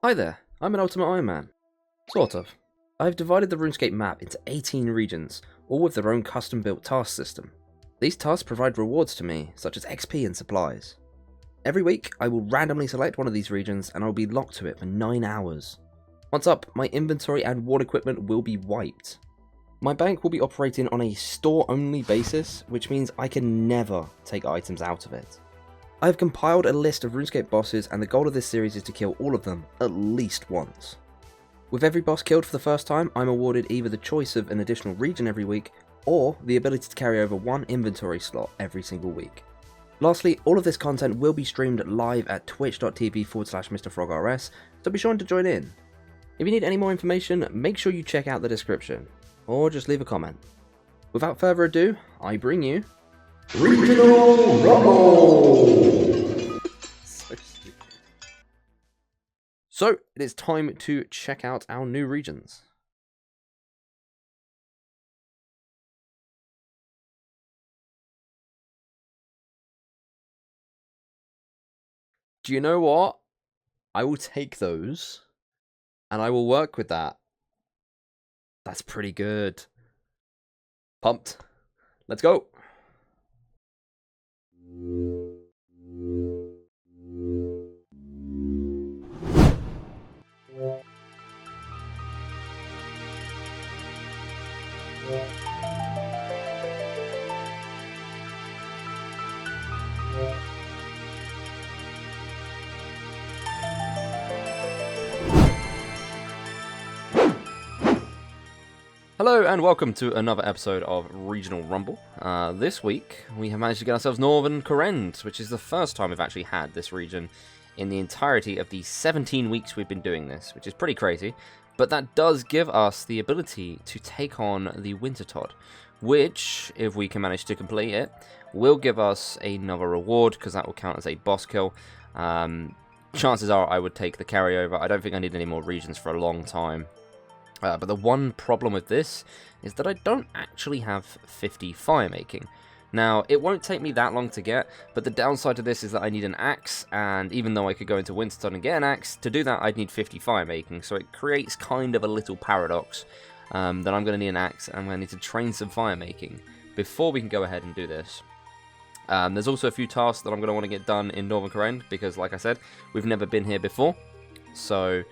Hi there, I'm an Ultimate Iron Man. Sort of. I've divided the Runescape map into 18 regions, all with their own custom-built task system. These tasks provide rewards to me, such as XP and supplies. Every week, I will randomly select one of these regions and I'll be locked to it for 9 hours. Once up, my inventory and ward equipment will be wiped. My bank will be operating on a store-only basis, which means I can never take items out of it. I have compiled a list of Runescape bosses, and the goal of this series is to kill all of them at least once. With every boss killed for the first time, I'm awarded either the choice of an additional region every week, or the ability to carry over one inventory slot every single week. Lastly, all of this content will be streamed live at twitch.tv/MrFrogRS, so be sure to join in. If you need any more information, make sure you check out the description, or just leave a comment. Without further ado, I bring you Regional Rumble! So stupid. So, it is time to check out our new regions. Do you know what? I will take those, and I will work with that. That's pretty good. Pumped. Let's go. Hello and welcome to another episode of Regional Rumble. This week we have managed to get ourselves Northern Kourend, which is the first time we've actually had this region in the entirety of the 17 weeks we've been doing this, which is pretty crazy. But that does give us the ability to take on the Wintertodt, which, if we can manage to complete it, will give us another reward, because that will count as a boss kill. Chances are I would take the carryover. I don't think I need any more regions for a long time. But the one problem with this is that I don't actually have 50 firemaking. Now, it won't take me that long to get, but the downside to this is that I need an axe, and even though I could go into Wintertodt and get an axe, to do that I'd need 50 firemaking, so it creates kind of a little paradox that I'm going to need an axe, and I'm going to need to train some firemaking before we can go ahead and do this. There's also a few tasks that I'm going to want to get done in Northern Kourend, because like I said, we've never been here before, so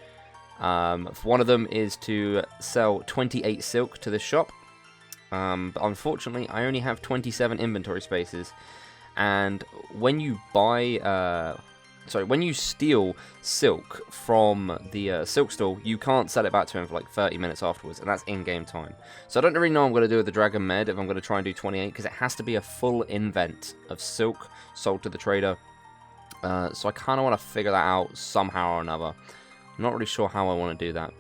one of them is to sell 28 silk to this shop. But unfortunately, I only have 27 inventory spaces, and when you buy, when you steal silk from the silk store, you can't sell it back to him for like 30 minutes afterwards, and that's in-game time. So I don't really know what I'm going to do with the Dragon Med if I'm going to try and do 28, because it has to be a full invent of silk sold to the trader. So I kind of want to figure that out somehow or another. I'm not really sure how I want to do that,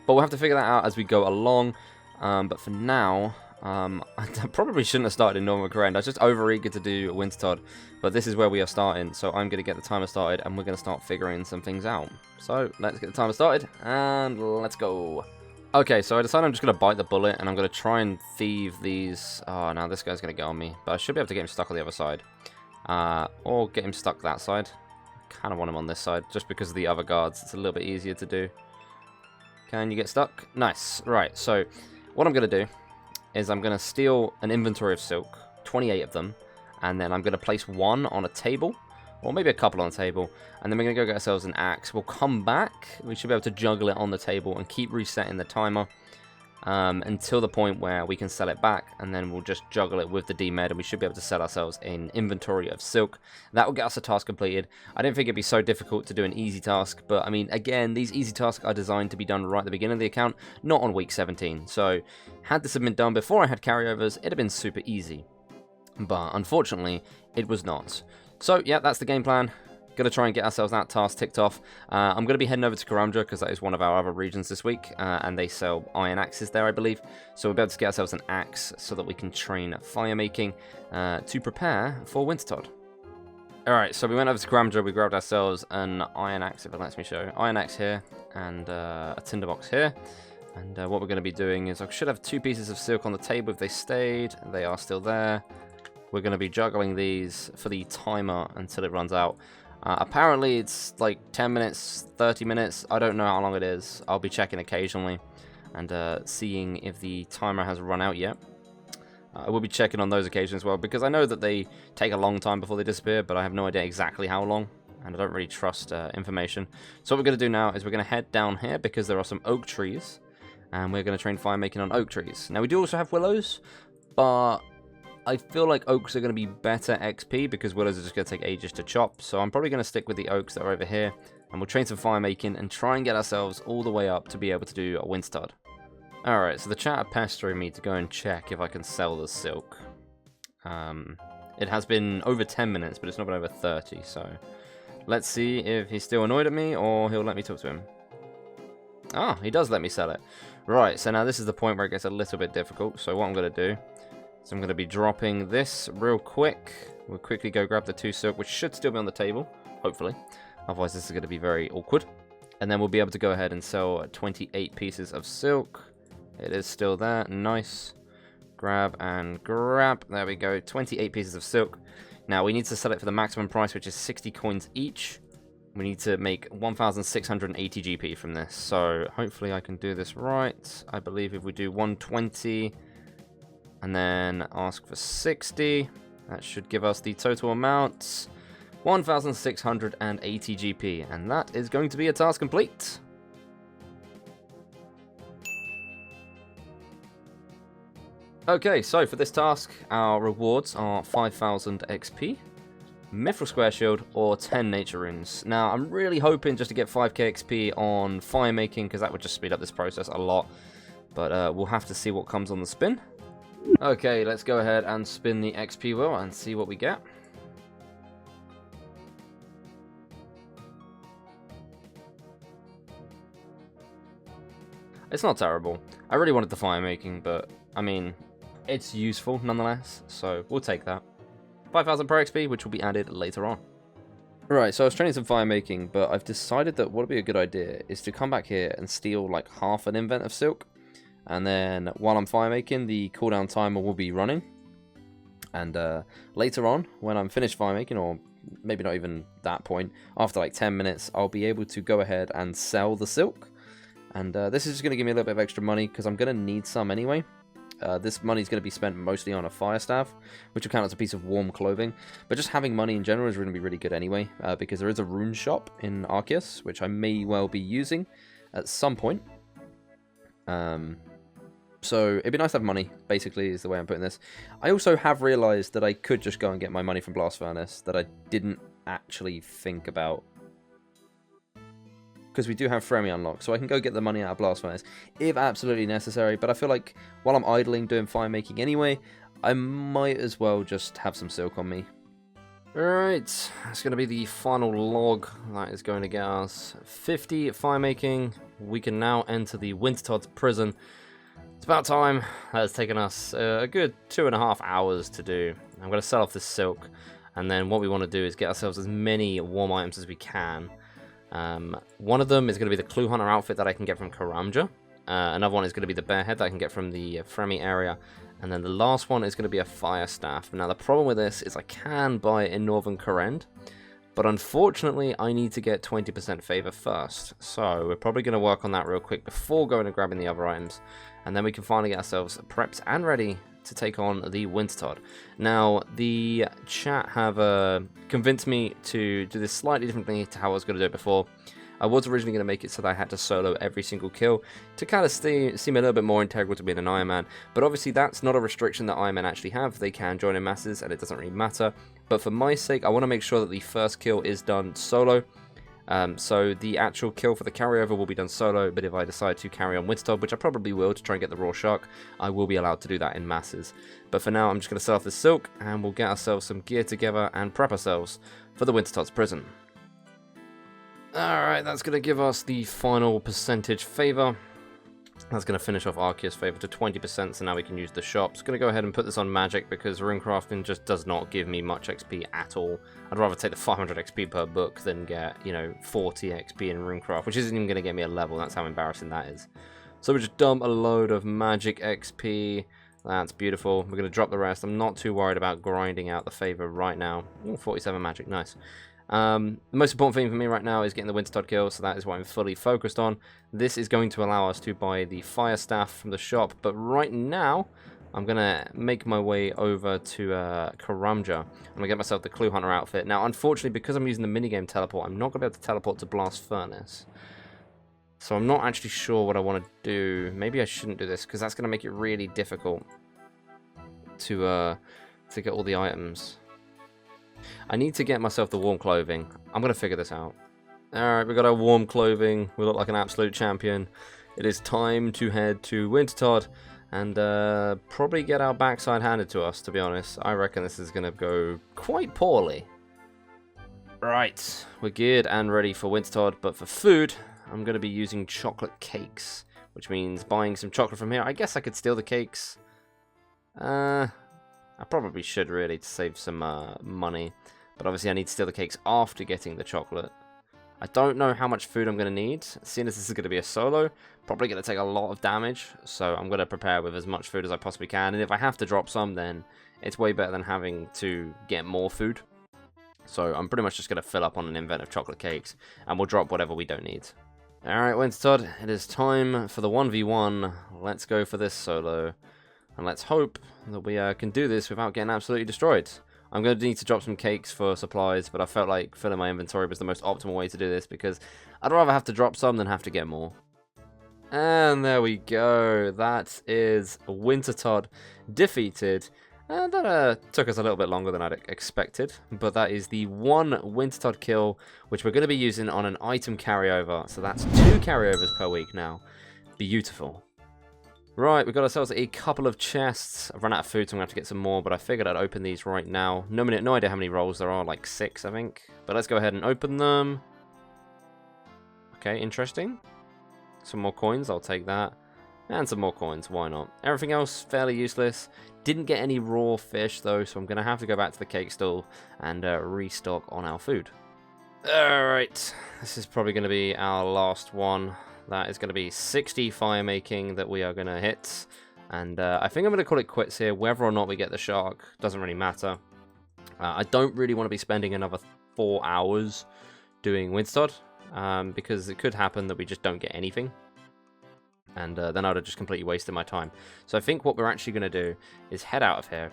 but we'll have to figure that out as we go along. But for now, I probably shouldn't have started in Northern Kourend. I was just overeager to do Wintertodt, but this is where we are starting, so I'm going to get the timer started, and we're going to start figuring some things out. So, let's get the timer started, and let's go. Okay, so I decided I'm just going to bite the bullet, and I'm going to try and thieve these. Oh, now this guy's going to get on me, but I should be able to get him stuck on the other side. Or get him stuck that side. I kind of want him on this side, just because of the other guards. It's a little bit easier to do. Can you get stuck? Nice. Right, so what I'm going to do is I'm going to steal an inventory of silk, 28 of them, and then I'm going to place one on a table, or maybe a couple on a table, and then we're going to go get ourselves an axe. We'll come back, we should be able to juggle it on the table and keep resetting the timer until the point where we can sell it back, and then we'll just juggle it with the D-Med, and we should be able to sell ourselves an inventory of silk. That will get us a task completed. I don't think it'd be so difficult to do an easy task, but I mean, again, these easy tasks are designed to be done right at the beginning of the account, not on week 17. So, had this have been done before I had carryovers, it'd have been super easy. But unfortunately, it was not. So, yeah, that's the game plan. Going to try and get ourselves that task ticked off. I'm going to be heading over to Kourend because that is one of our other regions this week, and they sell iron axes there, I believe. So we'll be able to get ourselves an axe so that we can train firemaking to prepare for Wintertodt. Alright, so we went over to Kourend, we grabbed ourselves an iron axe, if it lets me show. Iron axe here, and a tinderbox here. And what we're going to be doing is I should have 2 pieces of silk on the table if they stayed. They are still there. We're going to be juggling these for the timer until it runs out. Apparently it's like 10 minutes, 30 minutes. I don't know how long it is. I'll be checking occasionally and seeing if the timer has run out yet. I will be checking on those occasions as well, because I know that they take a long time before they disappear, but I have no idea exactly how long, and I don't really trust information. So what we're going to do now is we're going to head down here, because there are some oak trees, and we're going to train fire making on oak trees. Now we do also have willows, but I feel like oaks are going to be better XP, because willows are just going to take ages to chop, so I'm probably going to stick with the oaks that are over here, and we'll train some fire making and try and get ourselves all the way up to be able to do a Wintertodt. Alright, so the chat are pestering me to go and check if I can sell the silk. It has been over 10 minutes, but it's not been over 30, so let's see if he's still annoyed at me or he'll let me talk to him. Ah, he does let me sell it. Right, so now this is the point where it gets a little bit difficult, so what I'm going to do is I'm going to be dropping this real quick. We'll quickly go grab the 2 silk, which should still be on the table, hopefully. Otherwise this is going to be very awkward. And then we'll be able to go ahead and sell 28 pieces of silk. It is still there. Nice. Grab and grab. There we go. 28 pieces of silk. Now, we need to sell it for the maximum price, which is 60 coins each. We need to make 1,680 GP from this. So, hopefully I can do this right. I believe if we do 120 and then ask for 60, that should give us the total amount. 1,680 GP. And that is going to be a task complete. Okay, so for this task, our rewards are 5,000 XP, Mithril Square Shield, or 10 Nature Runes. Now, I'm really hoping just to get 5k XP on fire making, because that would just speed up this process a lot. But we'll have to see what comes on the spin. Okay, let's go ahead and spin the XP wheel and see what we get. It's not terrible. I really wanted the fire making, but, I mean, it's useful nonetheless, so we'll take that. 5,000 per XP, which will be added later on. Right, so I was training some fire making, but I've decided that what would be a good idea is to come back here and steal like half an invent of silk, and then while I'm fire making, the cooldown timer will be running. And later on, when I'm finished fire making, or maybe not even that point, after like 10 minutes, I'll be able to go ahead and sell the silk. And this is just going to give me a little bit of extra money, because I'm going to need some anyway. This money is going to be spent mostly on a fire staff, which will count as a piece of warm clothing. But just having money in general is going to be really good anyway, because there is a rune shop in Arceus, which I may well be using at some point. So it'd be nice to have money, basically, is the way I'm putting this. I also have realised that I could just go and get my money from Blast Furnace, that I didn't actually think about. Because we do have Firemaking unlocked, so I can go get the money out of Blast Furnace if absolutely necessary. But I feel like while I'm idling doing fire making anyway, I might as well just have some silk on me. Alright, that's going to be the final log that is going to get us 50 fire making. We can now enter the Wintertodt prison. It's about time. That has taken us a good 2.5 hours to do. I'm going to sell off this silk, and then what we want to do is get ourselves as many warm items as we can. One of them is going to be the Clue Hunter outfit that I can get from Karamja. Another one is going to be the Bear Head that I can get from the Fremi area. And then the last one is going to be a Fire Staff. Now the problem with this is I can buy it in Northern Kourend, but unfortunately I need to get 20% favor first. So we're probably going to work on that real quick before going and grabbing the other items. And then we can finally get ourselves prepped and ready to take on the Wintertodt. Now, the chat have convinced me to do this slightly differently to how I was going to do it before. I was originally going to make it so that I had to solo every single kill to kind of seem a little bit more integral to being an Iron Man. But obviously that's not a restriction that Iron Man actually have. They can join in masses and it doesn't really matter. But for my sake, I want to make sure that the first kill is done solo. So the actual kill for the carryover will be done solo, but if I decide to carry on Wintertodt, which I probably will to try and get the Raw Shark, I will be allowed to do that in masses. But for now, I'm just going to sell off the silk, and we'll get ourselves some gear together and prep ourselves for the Wintertodt prison. Alright, that's going to give us the final percentage favor. That's going to finish off Arceus favor to 20%, so now we can use the shops. Going to go ahead and put this on magic because runecrafting just does not give me much XP at all. I'd rather take the 500 XP per book than get, 40 XP in runecraft, which isn't even going to get me a level. That's how embarrassing that is. So we just dump a load of magic XP. That's beautiful. We're going to drop the rest. I'm not too worried about grinding out the favor right now. Ooh, 47 magic, nice. The most important thing for me right now is getting the Wintertodt kill, so that is what I'm fully focused on. This is going to allow us to buy the fire staff from the shop, but right now I'm going to make my way over to Karamja. I'm going to get myself the Clue Hunter outfit. Now, unfortunately, because I'm using the minigame teleport, I'm not going to be able to teleport to Blast Furnace. So I'm not actually sure what I want to do. Maybe I shouldn't do this, because that's going to make it really difficult to get all the items. I need to get myself the warm clothing. I'm going to figure this out. Alright, we got our warm clothing. We look like an absolute champion. It is time to head to Wintertodt and probably get our backside handed to us, to be honest. I reckon this is going to go quite poorly. Right, we're geared and ready for Wintertodt, but for food, I'm going to be using chocolate cakes, which means buying some chocolate from here. I guess I could steal the cakes. I probably should, really, to save some money. But obviously I need to steal the cakes after getting the chocolate. I don't know how much food I'm going to need. Seeing as this is going to be a solo, probably going to take a lot of damage. So I'm going to prepare with as much food as I possibly can. And if I have to drop some, then it's way better than having to get more food. So I'm pretty much just going to fill up on an invent of chocolate cakes. And we'll drop whatever we don't need. Alright, Wintertodt, it is time for the 1v1. Let's go for this solo. And let's hope that we can do this without getting absolutely destroyed. I'm going to need to drop some cakes for supplies, but I felt like filling my inventory was the most optimal way to do this, because I'd rather have to drop some than have to get more. And there we go. That is Wintertodt defeated. And that took us a little bit longer than I'd expected, but that is the one Wintertodt kill, which we're going to be using on an item carryover. So that's 2 carryovers per week now. Beautiful. Right, we've got ourselves a couple of chests. I've run out of food, so I'm going to have to get some more, but I figured I'd open these right now. No idea how many rolls there are, like 6, I think. But let's go ahead and open them. Okay, interesting. Some more coins, I'll take that. And some more coins, why not? Everything else, fairly useless. Didn't get any raw fish, though, so I'm going to have to go back to the cake stall and restock on our food. Alright, this is probably going to be our last one. That is going to be 60 firemaking that we are going to hit. And I think I'm going to call it quits here. Whether or not we get the shark doesn't really matter. I don't really want to be spending another 4 hours doing Wintertodt. Because it could happen that we just don't get anything. And then I'd have just completely wasted my time. So I think what we're actually going to do is head out of here.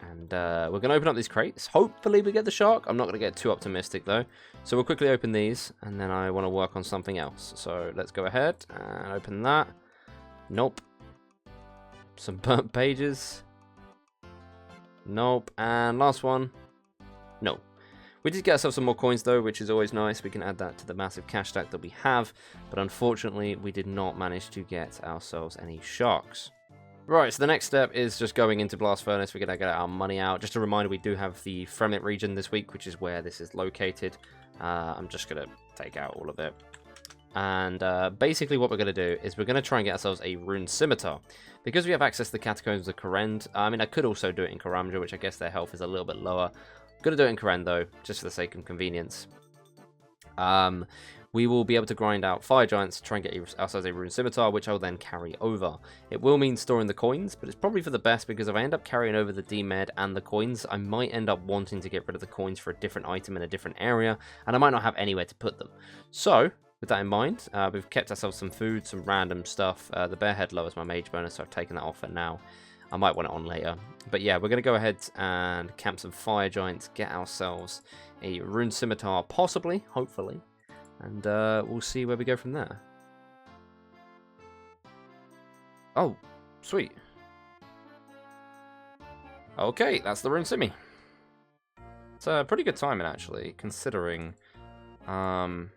And we're going to open up these crates. Hopefully we get the shark. I'm not going to get too optimistic, though. So we'll quickly open these, and then I want to work on something else. So let's go ahead and open that. Nope. Some burnt pages. Nope. And last one. No. We did get ourselves some more coins, though, which is always nice. We can add that to the massive cash stack that we have. But unfortunately, we did not manage to get ourselves any sharks. Right, so the next step is just going into Blast Furnace. We're going to get our money out. Just a reminder, we do have the Firemaking region this week, which is where this is located. I'm just going to take out all of it. And basically what we're going to do is we're going to try and get ourselves a Rune Scimitar. Because we have access to the Catacombs of Korend, I mean, I could also do it in Karamja, which I guess their health is a little bit lower. I'm going to do it in Korend, though, just for the sake of convenience. We will be able to grind out Fire Giants to try and get ourselves a Rune Scimitar, which I'll then carry over. It will mean storing the coins, but it's probably for the best, because if I end up carrying over the D-Med and the coins, I might end up wanting to get rid of the coins for a different item in a different area, and I might not have anywhere to put them. So, with that in mind, we've kept ourselves some food, some random stuff. The Bear Head lowers my mage bonus, so I've taken that off for now. I might want it on later. But yeah, we're going to go ahead and camp some Fire Giants, get ourselves a Rune Scimitar, possibly, hopefully. And we'll see where we go from there. Oh, sweet. Okay, that's the Rune Scimi. It's a pretty good timing, actually, considering I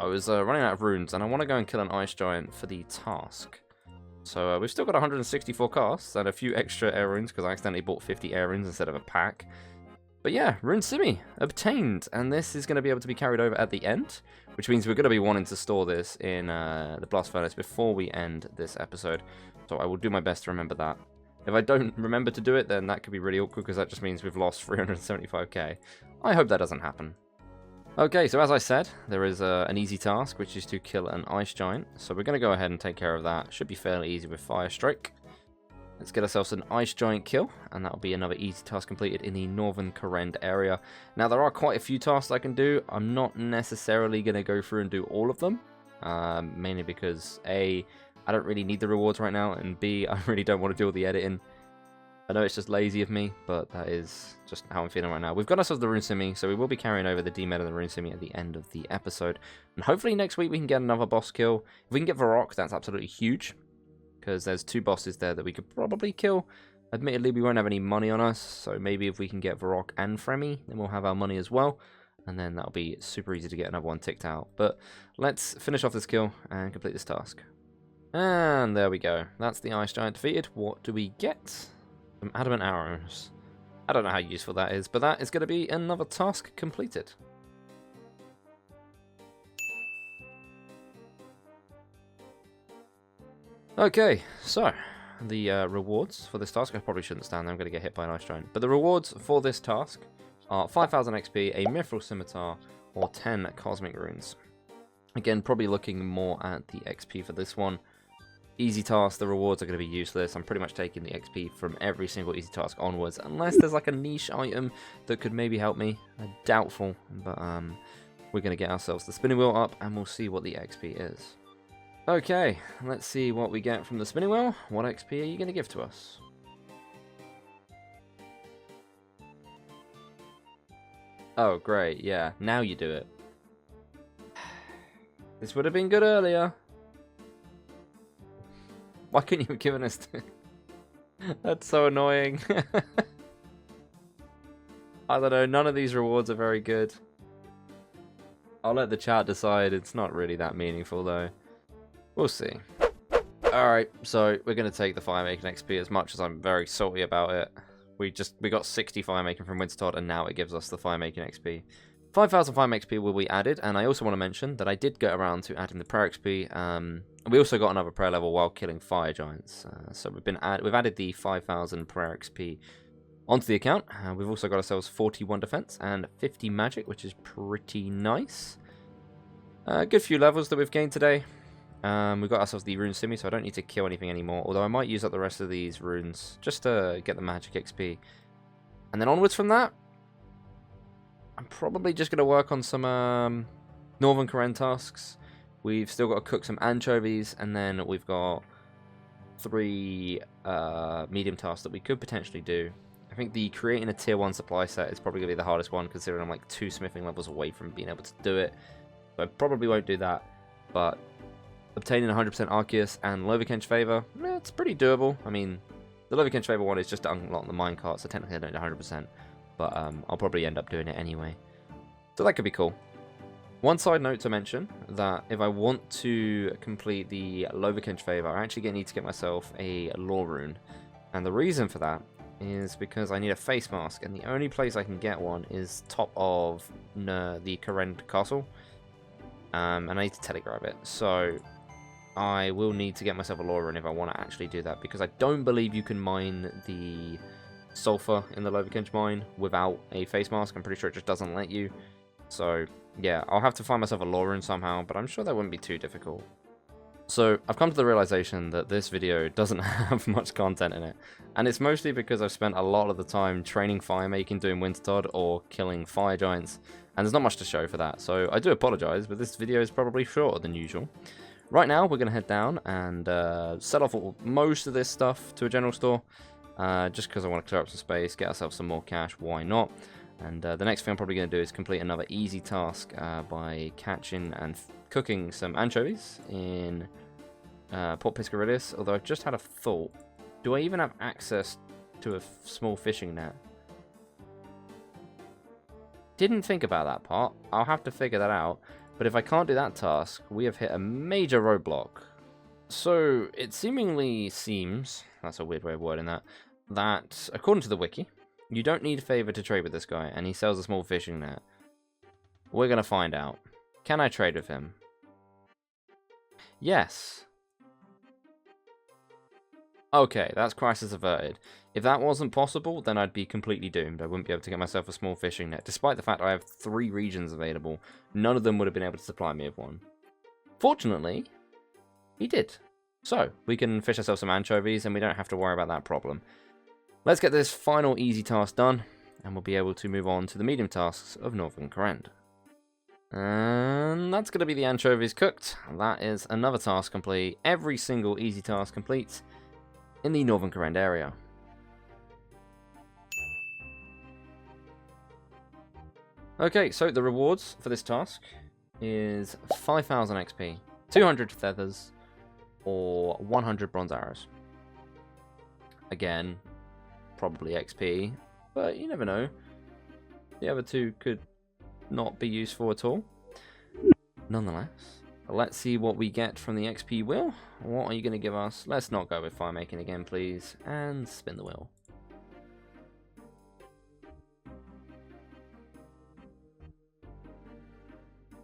was running out of runes, and I want to go and kill an ice giant for the task. So we've still got 164 casts and a few extra air runes, because I accidentally bought 50 air runes instead of a pack. But yeah, Rune Scimi obtained, and this is going to be able to be carried over at the end, which means we're going to be wanting to store this in the Blast Furnace before we end this episode. So I will do my best to remember that. If I don't remember to do it, then that could be really awkward, because that just means we've lost 375k. I hope that doesn't happen. Okay, so as I said, there is an easy task, which is to kill an ice giant. So we're going to go ahead and take care of that. Should be fairly easy with Fire Strike. Let's get ourselves an ice giant kill, and that'll be another easy task completed in the Northern Korend area. Now, there are quite a few tasks I can do. I'm not necessarily going to go through and do all of them, mainly because A, I don't really need the rewards right now, and B, I really don't want to do all the editing. I know it's just lazy of me, but that is just how I'm feeling right now. We've got ourselves the Rune Simi, so we will be carrying over the D-Med and the Rune Simi at the end of the episode. And hopefully next week we can get another boss kill. If we can get Varrock, that's absolutely huge, because there's 2 bosses there that we could probably kill. Admittedly, we won't have any money on us, so maybe if we can get Varrock and Fremi, then we'll have our money as well. And then that'll be super easy to get another one ticked out. But let's finish off this kill and complete this task. And there we go. That's the Ice Giant defeated. What do we get? Some adamant arrows. I don't know how useful that is, but that is going to be another task completed. Okay, so the rewards for this task, I probably shouldn't stand there, I'm going to get hit by an ice giant. But the rewards for this task are 5,000 XP, a Mithril Scimitar, or 10 Cosmic Runes. Again, probably looking more at the XP for this one. Easy task, the rewards are going to be useless. I'm pretty much taking the XP from every single easy task onwards, unless there's like a niche item that could maybe help me. Doubtful, but we're going to get ourselves the spinning wheel up, and we'll see what the XP is. Okay, let's see what we get from the spinning wheel. What XP are you going to give to us? Oh, great, yeah, now you do it. This would have been good earlier. Why couldn't you have given us That's so annoying. I don't know, none of these rewards are very good. I'll let the chat decide, it's not really that meaningful though. We'll see. Alright, so we're going to take the Firemaking XP as much as I'm very salty about it. We got 60 Firemaking from Wintertodt, and now it gives us the Firemaking XP. 5,000 Firemaking XP will be added, and I also want to mention that I did get around to adding the prayer XP. We also got another prayer level while killing fire giants. So we've added the 5,000 prayer XP onto the account. We've also got ourselves 41 defense and 50 magic, which is pretty nice. Good few levels that we've gained today. We've got ourselves the Rune Simi, so I don't need to kill anything anymore. Although I might use up the rest of these runes just to get the magic XP. And then onwards from that, I'm probably just going to work on some Northern Korend tasks. We've still got to cook some anchovies, and then we've got 3 medium tasks that we could potentially do. I think the creating a tier 1 supply set is probably going to be the hardest one, considering I'm like 2 smithing levels away from being able to do it. So I probably won't do that, but obtaining 100% Arceus and Lovikench favor, it's pretty doable. I mean, the Lovikench favor one is just to unlock the minecart, so technically I don't do 100%. But I'll probably end up doing it anyway. So that could be cool. One side note to mention, that if I want to complete the Lovikench favor, I actually need to get myself a Lore Rune. And the reason for that is because I need a face mask, and the only place I can get one is top of the Korend castle. And I need to telegraph it. So I will need to get myself a Lore Rune if I want to actually do that, because I don't believe you can mine the sulfur in the Lovikench mine without a face mask. I'm pretty sure it just doesn't let you. So yeah, I'll have to find myself a Lore Rune somehow, but I'm sure that wouldn't be too difficult. So I've come to the realization that this video doesn't have much content in it, and it's mostly because I've spent a lot of the time training firemaking, doing Wintertodt, or killing fire giants, and there's not much to show for that. So I do apologize, but this video is probably shorter than usual. Right now we're going to head down and sell off most of this stuff to a general store. Just because I want to clear up some space, get ourselves some more cash, why not? And the next thing I'm probably going to do is complete another easy task by catching and cooking some anchovies in Port Piscarilis. Although I've just had a thought. Do I even have access to a small fishing net? Didn't think about that part. I'll have to figure that out. But if I can't do that task, we have hit a major roadblock. So it seemingly seems, that's a weird way of wording that according to the wiki, you don't need a favor to trade with this guy, and he sells a small fishing net. We're going to find out. Can I trade with him? Yes. Okay, that's crisis averted. If that wasn't possible, then I'd be completely doomed. I wouldn't be able to get myself a small fishing net, despite the fact I have 3 regions available. None of them would have been able to supply me with one. Fortunately, he did. So, we can fish ourselves some anchovies, and we don't have to worry about that problem. Let's get this final easy task done, and we'll be able to move on to the medium tasks of Northern Kourend. And that's going to be the anchovies cooked. That is another task complete. Every single easy task complete in the Northern Kourend area. Okay, so the rewards for this task is 5,000 XP, 200 feathers, or 100 bronze arrows. Again, probably XP, but you never know. The other two could not be useful at all. Nonetheless, let's see what we get from the XP wheel. What are you going to give us? Let's not go with firemaking again, please, and spin the wheel.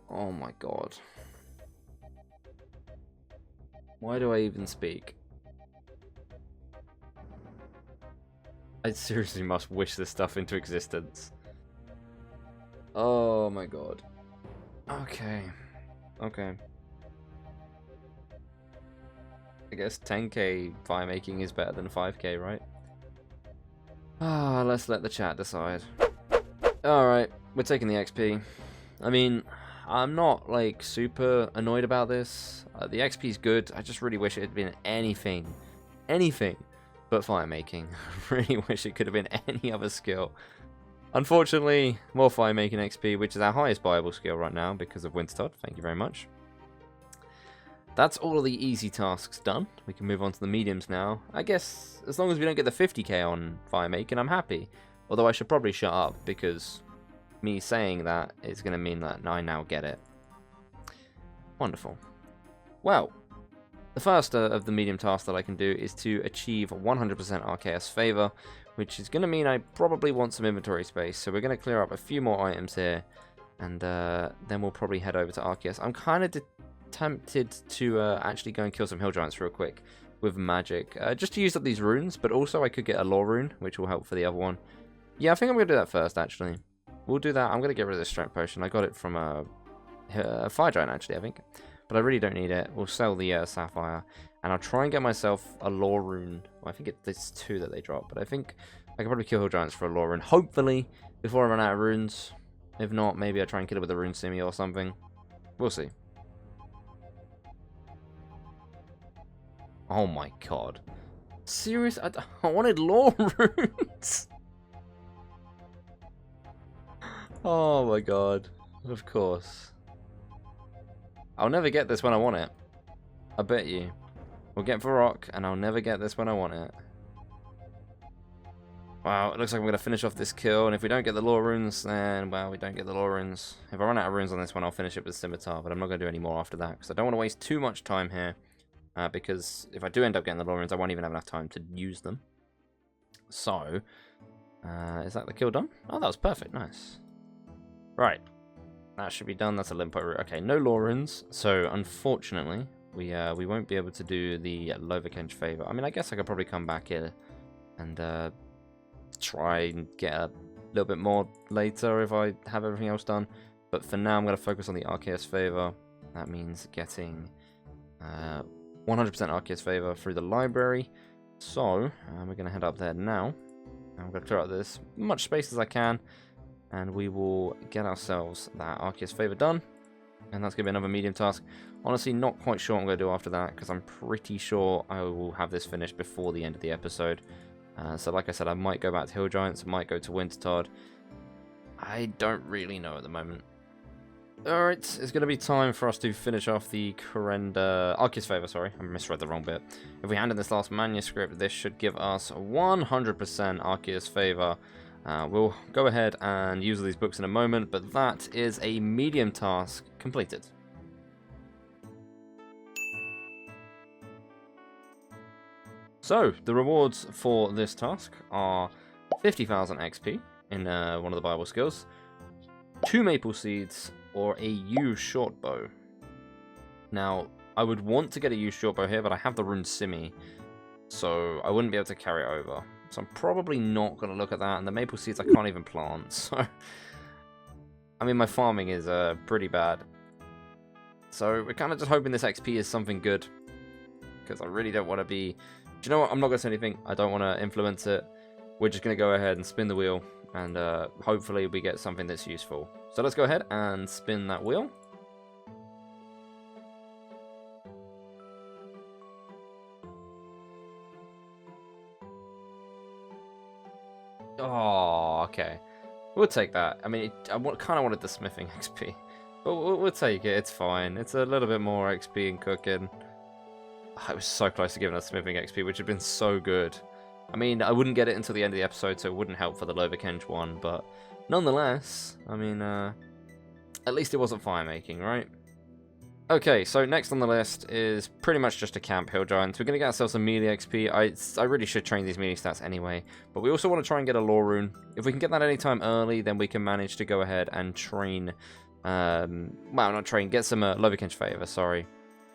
Oh my god. Why do I even speak? I seriously must wish this stuff into existence. Oh my god. Okay. Okay. I guess 10k firemaking is better than 5k, right? Ah, let's let the chat decide. Alright, we're taking the XP. I mean, I'm not, like, super annoyed about this. The XP is good. I just really wish it had been anything but firemaking. I really wish it could have been any other skill. Unfortunately, more firemaking XP, which is our highest buyable skill right now because of Wintertodt. Thank you very much. That's all of the easy tasks done. We can move on to the mediums now. I guess as long as we don't get the 50k on firemaking, I'm happy. Although I should probably shut up because me saying that is going to mean that I now get it. Wonderful. Well, the first of the medium tasks that I can do is to achieve 100% Arceus favor, which is going to mean I probably want some inventory space. So we're going to clear up a few more items here, and then we'll probably head over to Arceus. I'm kind of tempted to actually go and kill some hill giants real quick with magic, just to use up these runes, but also I could get a lore rune, which will help for the other one. Yeah, I think I'm going to do that first, actually. We'll do that. I'm going to get rid of this strength potion. I got it from a fire giant, actually, I think. But I really don't need it. We'll sell the sapphire. And I'll try and get myself a lore rune. Well, I think it's 2 that they drop. But I think I can probably kill hill giants for a lore rune. Hopefully, before I run out of runes. If not, maybe I try and kill it with a rune simi or something. We'll see. Oh my god. Serious? I wanted lore runes. Oh my god. Of course. I'll never get this when I want it. I bet you. We'll get Varrock, and I'll never get this when I want it. Wow, it looks like I'm going to finish off this kill, and if we don't get the lore runes, then, well, we don't get the lore runes. If I run out of runes on this one, I'll finish it with Scimitar, but I'm not going to do any more after that, because I don't want to waste too much time here, because if I do end up getting the lore runes, I won't even have enough time to use them. So, is that the kill done? Oh, that was perfect, nice. Right. That should be done. That's a limpo route. Okay, no lore runes. So, unfortunately, we won't be able to do the Loverkench favor. I mean, I guess I could probably come back here and try and get a little bit more later if I have everything else done. But for now, I'm going to focus on the Arceus favor. That means getting 100% Arceus favor through the library. So, we're going to head up there now. I'm going to clear out this much space as I can. And we will get ourselves that Arceus favor done. And that's going to be another medium task. Honestly, not quite sure what I'm going to do after that, because I'm pretty sure I will have this finished before the end of the episode. So like I said, I might go back to Hill Giants, I might go to Wintertodt. I don't really know at the moment. Alright, it's going to be time for us to finish off the Arceus favor, sorry. I misread the wrong bit. If we hand in this last manuscript, this should give us 100% Arceus favor. We'll go ahead and use these books in a moment, but that is a medium task completed. So, the rewards for this task are 50,000 XP in one of the Bible skills, 2 maple seeds, or a yew short bow. Now, I would want to get a yew short bow here, but I have the rune simi, so I wouldn't be able to carry it over. So I'm probably not going to look at that, and the maple seeds I can't even plant, so... I mean, my farming is pretty bad. So we're kind of just hoping this XP is something good. because I really don't want to be... Do you know what? I'm not going to say anything. I don't want to influence it. We're just going to go ahead and spin the wheel, and hopefully we get something that's useful. So let's go ahead and spin that wheel. Oh, okay. We'll take that. I mean, I kind of wanted the smithing XP. But we'll take it. It's fine. It's a little bit more XP in cooking. I was so close to giving us smithing XP, which would have been so good. I mean, I wouldn't get it until the end of the episode, so it wouldn't help for the Loverkench one. But nonetheless, I mean, at least it wasn't firemaking, right? Okay, so next on the list is pretty much just a camp hill giant. We're going to get ourselves some melee XP. I really should train these melee stats anyway. But we also want to try and get a lore rune. If we can get that anytime early, then we can manage to go ahead and train... well, not train, get some Loverkench favor, sorry.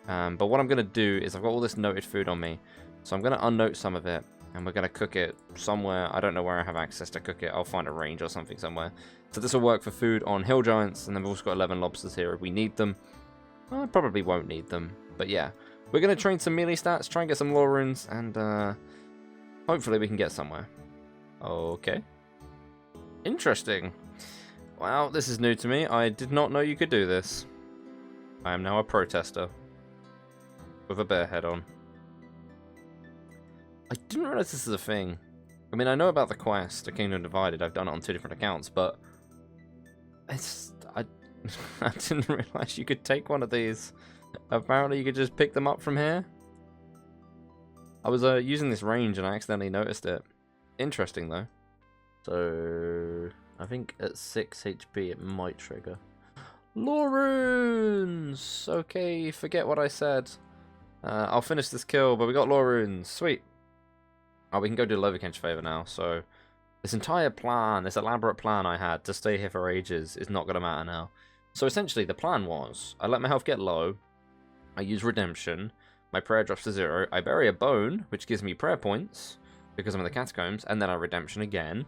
But what I'm going to do is I've got all this noted food on me. So I'm going to unnote some of it. And we're going to cook it somewhere. I don't know where I have access to cook it. I'll find a range or something somewhere. So this will work for food on hill giants. And then we've also got 11 lobsters here if we need them. I probably won't need them, but yeah. We're going to train some melee stats, try and get some lore runes, and hopefully we can get somewhere. Okay. Interesting. Wow, this is new to me. I did not know you could do this. I am now a protester. With a bear head on. I didn't realize this is a thing. I mean, I know about the quest, The Kingdom Divided. I've done it on 2 different accounts, but... I didn't realize you could take one of these. Apparently you could just pick them up from here. I was using this range and I accidentally noticed it. Interesting though. So I think at 6 HP it might trigger. Lore runes! Okay, forget what I said. I'll finish this kill, but we got lore runes. Sweet. Oh, we can go do Loverkench favor now, so... This entire plan, this elaborate plan I had to stay here for ages is not going to matter now. So essentially the plan was, I let my health get low, I use redemption, my prayer drops to 0, I bury a bone, which gives me prayer points, because I'm in the catacombs, and then I redemption again,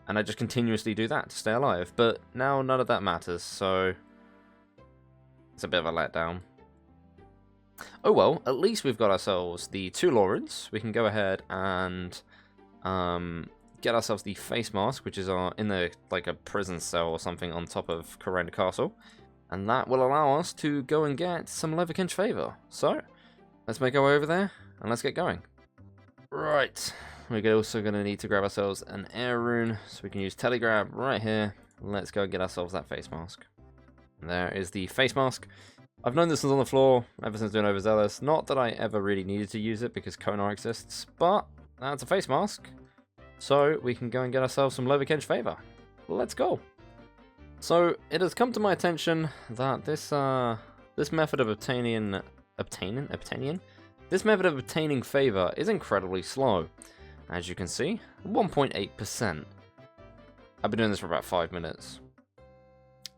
and I just continuously do that to stay alive. But now none of that matters, so it's a bit of a letdown. Oh well, at least we've got ourselves the 2 lore runes. We can go ahead and get ourselves the face mask, which is in the like a prison cell or something on top of Kourend Castle, and that will allow us to go and get some Loverkench favor. So let's make our way over there and let's get going. Right, we're also going to need to grab ourselves an air rune, so we can use telegrab right here. Let's go get ourselves that face mask. There is the face mask. I've known this one's on the floor ever since doing Overzealous. Not that I ever really needed to use it because Konar exists, but that's a face mask. So we can go and get ourselves some Loverkench favor. Let's go. So it has come to my attention that this method of obtaining favor is incredibly slow. As you can see, 1.8%. I've been doing this for about 5 minutes.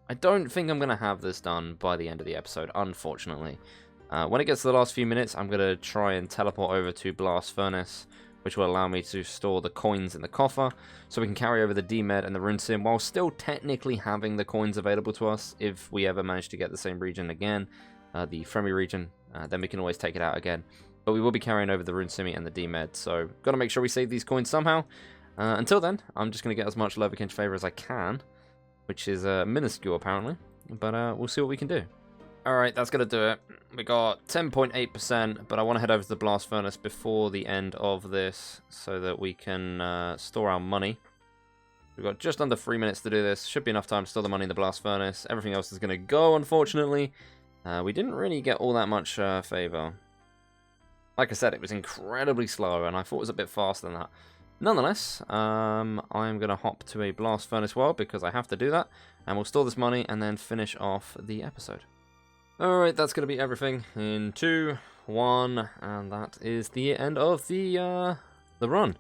I don't think I'm going to have this done by the end of the episode, unfortunately. When it gets to the last few minutes, I'm going to try and teleport over to Blast Furnace, which will allow me to store the coins in the coffer, so we can carry over the D-Med and the Rune Sim while still technically having the coins available to us if we ever manage to get the same region again, the Fremy region, then we can always take it out again. But we will be carrying over the Rune Simi and the D-Med, so got to make sure we save these coins somehow. Until then, I'm just going to get as much Loverkench favor as I can, which is minuscule apparently, but we'll see what we can do. Alright, that's going to do it. We got 10.8%, but I want to head over to the Blast Furnace before the end of this so that we can store our money. We've got just under 3 minutes to do this. Should be enough time to store the money in the Blast Furnace. Everything else is going to go, unfortunately. We didn't really get all that much favor. Like I said, it was incredibly slow, and I thought it was a bit faster than that. Nonetheless, I'm going to hop to a Blast Furnace world because I have to do that, and we'll store this money and then finish off the episode. Alright, that's going to be everything in 2, 1, and that is the end of the run.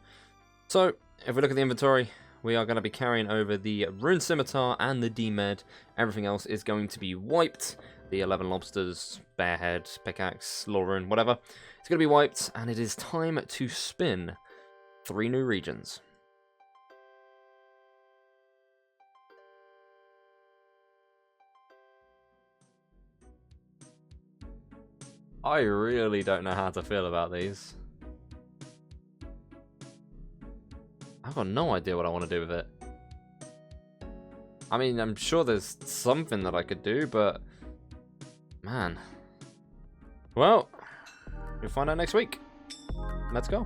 So, if we look at the inventory, we are going to be carrying over the Rune Scimitar and the D-Med. Everything else is going to be wiped. The 11 lobsters, bearhead, pickaxe, lore rune, whatever. It's going to be wiped, and it is time to spin 3 new regions. I really don't know how to feel about these. I've got no idea what I want to do with it. I mean, I'm sure there's something that I could do, but... Man. Well, you'll find out next week. Let's go.